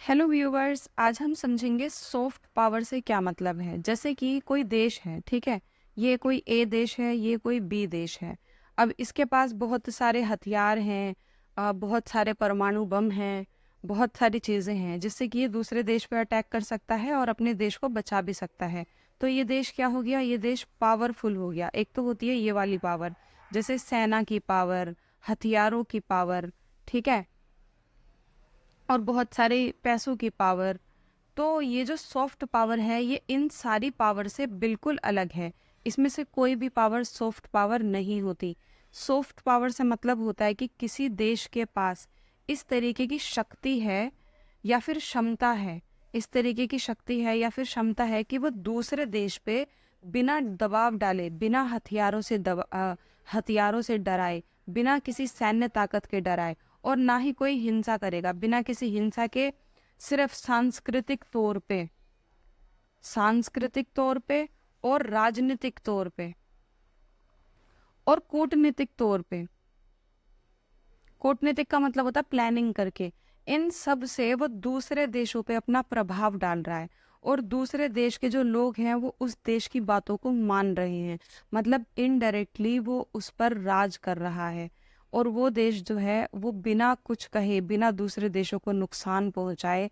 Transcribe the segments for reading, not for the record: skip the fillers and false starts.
Hello viewers, आज हम समझेंगे सॉफ्ट पावर से क्या मतलब है। जैसे कि कोई देश है, ठीक है, ये कोई ए देश है, ये कोई बी देश है। अब इसके पास बहुत सारे हथियार हैं, बहुत सारे परमाणु बम हैं, बहुत सारी चीज़ें हैं जिससे कि ये दूसरे देश पर अटैक कर सकता है और अपने देश को बचा भी सकता है। तो ये देश क्या हो गया? ये देश पावरफुल हो गया। एक तो होती है ये वाली पावर, जैसे सेना की पावर, हथियारों की पावर, ठीक है, और बहुत सारे पैसों की पावर। तो ये जो सॉफ्ट पावर है ये इन सारी पावर से बिल्कुल अलग है। इसमें से कोई भी पावर सॉफ्ट पावर नहीं होती। सॉफ्ट पावर से मतलब होता है कि किसी देश के पास इस तरीके की शक्ति है या फिर क्षमता है, इस तरीके की शक्ति है या फिर क्षमता है कि वो दूसरे देश पे बिना दबाव डाले, बिना हथियारों से डराए, बिना किसी सैन्य ताकत के डराए, और ना ही कोई हिंसा करेगा, बिना किसी हिंसा के, सिर्फ सांस्कृतिक तौर पे और राजनीतिक तौर पे और कूटनीतिक तौर पे। कूटनीतिक का मतलब होता है प्लानिंग करके। इन सब से वो दूसरे देशों पे अपना प्रभाव डाल रहा है और दूसरे देश के जो लोग हैं वो उस देश की बातों को मान रहे हैं। मतलब इनडायरेक्टली वो उस पर राज कर रहा है। और वो देश जो है वो बिना कुछ कहे, बिना दूसरे देशों को नुकसान पहुंचाए,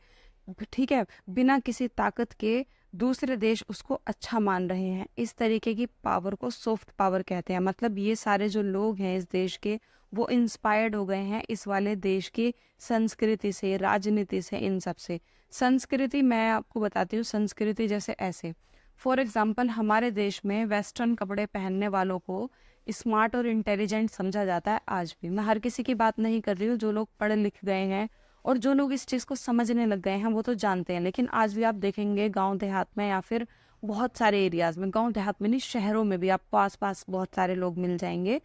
ठीक है, बिना किसी ताकत के दूसरे देश उसको अच्छा मान रहे हैं। इस तरीके की पावर को सॉफ्ट पावर कहते हैं। मतलब ये सारे जो लोग हैं इस देश के, वो इंस्पायर्ड हो गए हैं इस वाले देश की संस्कृति से, राजनीति से, इन सब से। संस्कृति मैं आपको बताती हूँ। संस्कृति जैसे ऐसे, फॉर एग्जाम्पल, हमारे देश में वेस्टर्न कपड़े पहनने वालों को स्मार्ट और इंटेलिजेंट समझा जाता है आज भी। मैं हर किसी की बात नहीं कर रही हूँ, जो लोग पढ़े लिख गए हैं और जो लोग इस चीज़ को समझने लग गए हैं वो तो जानते हैं। लेकिन आज भी आप देखेंगे गांव देहात में या फिर बहुत सारे एरियाज में, गांव देहात में नहीं, शहरों में भी आपको आसपास बहुत सारे लोग मिल जाएंगे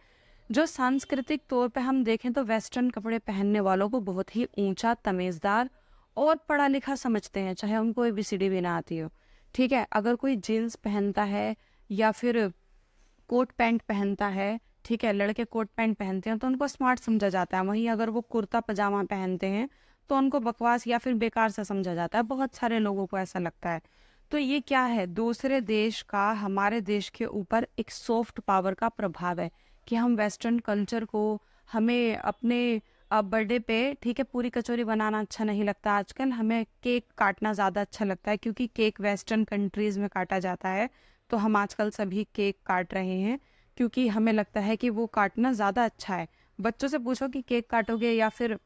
जो सांस्कृतिक तौर पे हम देखें तो वेस्टर्न कपड़े पहनने वालों को बहुत ही ऊंचा, तमीज़दार और पढ़ा लिखा समझते हैं, चाहे उनको ABCD भी ना आती हो। ठीक है, अगर कोई जीन्स पहनता है या फिर कोट पैंट पहनता है, ठीक है, लड़के कोट पैंट पहनते हैं तो उनको स्मार्ट समझा जाता है। वहीं अगर वो कुर्ता पजामा पहनते हैं तो उनको बकवास या फिर बेकार सा समझा जाता है। बहुत सारे लोगों को ऐसा लगता है। तो ये क्या है? दूसरे देश का हमारे देश के ऊपर एक सॉफ्ट पावर का प्रभाव है कि हम वेस्टर्न कल्चर को, हमें अपने बर्थडे पे, ठीक है, पूरी कचौरी बनाना अच्छा नहीं लगता आजकल, हमें केक काटना ज़्यादा अच्छा लगता है क्योंकि केक वेस्टर्न कंट्रीज़ में काटा जाता है। तो हम आजकल सभी केक काट रहे हैं क्योंकि हमें लगता है कि वो काटना ज़्यादा अच्छा है। बच्चों से पूछो कि केक काटोगे या फिर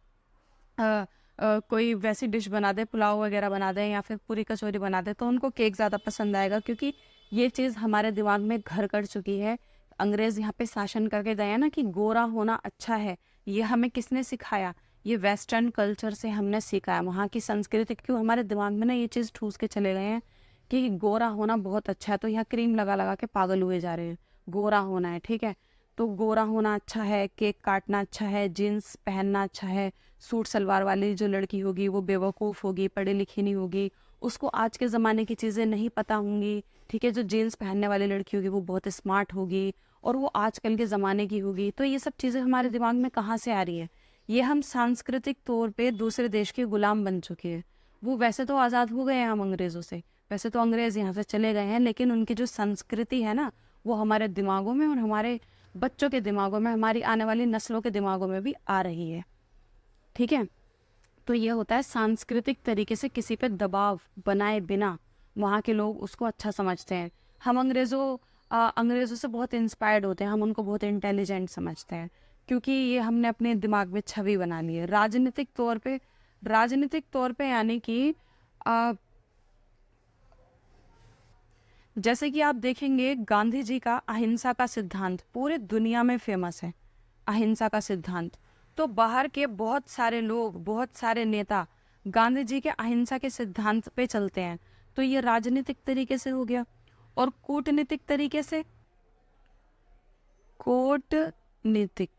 कोई वैसी डिश बना दे, पुलाव वगैरह बना दे या फिर पूरी कचौरी बना दे, तो उनको केक ज़्यादा पसंद आएगा क्योंकि ये चीज़ हमारे दिमाग में घर कर चुकी है। अंग्रेज़ यहाँ पे शासन करके गए हैं ना कि गोरा होना अच्छा है। ये हमें किसने सिखाया? ये वेस्टर्न कल्चर से हमने सीखा है। वहाँ की संस्कृति, क्यों हमारे दिमाग में ना ये चीज़ ठूस के चले गए हैं कि गोरा होना बहुत अच्छा है, तो यहाँ क्रीम लगा लगा के पागल हुए जा रहे हैं। गोरा होना है, ठीक है, तो गोरा होना अच्छा है, केक काटना अच्छा है, जीन्स पहनना अच्छा है। सूट सलवार वाली जो लड़की होगी वो बेवकूफ़ होगी, पढ़ी लिखी नहीं होगी, उसको आज के ज़माने की चीज़ें नहीं पता होंगी। ठीक है, जो जीन्स पहनने वाली लड़की होगी वो बहुत स्मार्ट होगी और वो आजकल के ज़माने की होगी। तो ये सब चीज़ें हमारे दिमाग में कहाँ से आ रही है? ये हम सांस्कृतिक तौर पे दूसरे देश के गुलाम बन चुके हैं। वो वैसे तो आज़ाद हो गए हैं हम अंग्रेज़ों से, वैसे तो अंग्रेज़ यहाँ से चले गए हैं, लेकिन उनकी जो संस्कृति है ना, वो हमारे दिमागों में और हमारे बच्चों के दिमागों में, हमारी आने वाली नस्लों के दिमागों में भी आ रही है। ठीक है, तो ये होता है सांस्कृतिक तरीके से किसी पे दबाव बनाए बिना वहाँ के लोग उसको अच्छा समझते हैं। हम अंग्रेज़ों से बहुत इंस्पायर्ड होते हैं, हम उनको बहुत इंटेलिजेंट समझते हैं क्योंकि ये हमने अपने दिमाग में छवि बना ली है। राजनीतिक तौर पे यानी कि जैसे कि आप देखेंगे गांधी जी का अहिंसा का सिद्धांत पूरे दुनिया में फेमस है। अहिंसा का सिद्धांत, तो बाहर के बहुत सारे लोग, बहुत सारे नेता गांधी जी के अहिंसा के सिद्धांत पे चलते हैं। तो ये राजनीतिक तरीके से हो गया। और कूटनीतिक तरीके से, कूटनीतिक,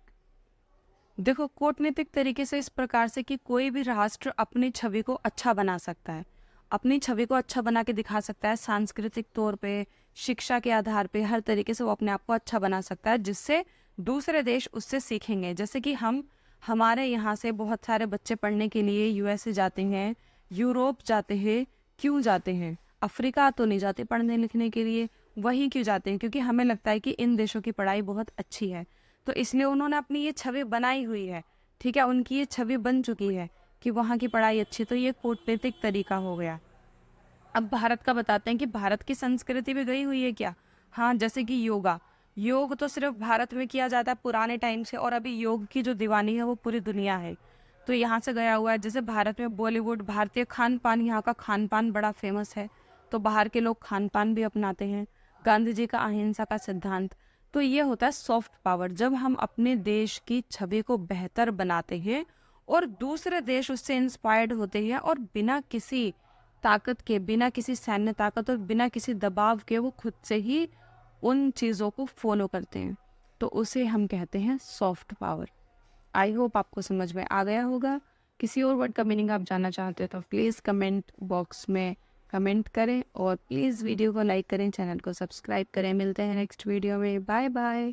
देखो कूटनीतिक तरीके से इस प्रकार से कि कोई भी राष्ट्र अपनी छवि को अच्छा बना सकता है, अपनी छवि को अच्छा बना के दिखा सकता है। सांस्कृतिक तौर पे, शिक्षा के आधार पे, हर तरीके से वो अपने आप को अच्छा बना सकता है जिससे दूसरे देश उससे सीखेंगे। जैसे कि हमारे यहाँ से बहुत सारे बच्चे पढ़ने के लिए USA जाते हैं यूरोप जाते हैं, क्यों जाते हैं? अफ्रीका तो नहीं जाते पढ़ने लिखने के लिए, वहीं क्यों जाते हैं? क्योंकि हमें लगता है कि इन देशों की पढ़ाई बहुत अच्छी है, तो इसलिए उन्होंने अपनी ये छवि बनाई हुई है, ठीक है, उनकी ये छवि बन चुकी है कि वहाँ की पढ़ाई अच्छी, तो ये कूटनीतिक तरीका हो गया। अब भारत का बताते हैं कि भारत की संस्कृति भी गई हुई है क्या? हाँ, जैसे कि योगा। योग तो सिर्फ भारत में किया जाता है पुराने टाइम से, और अभी योग की जो दीवानी है वो पूरी दुनिया है। तो यहाँ से गया हुआ है। जैसे भारत में बॉलीवुड, भारतीय खान पान, यहाँ का खान पान बड़ा फेमस है, तो बाहर के लोग खान पान भी अपनाते हैं। गांधी जी का अहिंसा का सिद्धांत। तो ये होता है सॉफ्ट पावर, जब हम अपने देश की छवि को बेहतर बनाते हैं और दूसरे देश उससे इंस्पायर्ड होते हैं, और बिना किसी ताकत के, बिना किसी सैन्य ताकत और बिना किसी दबाव के वो खुद से ही उन चीज़ों को फॉलो करते हैं, तो उसे हम कहते हैं सॉफ्ट पावर। आई होप आपको समझ में आ गया होगा। किसी और वर्ड का मीनिंग आप जानना चाहते हो तो प्लीज़ कमेंट बॉक्स में कमेंट करें, और प्लीज़ वीडियो को लाइक करें, चैनल को सब्सक्राइब करें। मिलते हैं नेक्स्ट वीडियो में। Bye bye.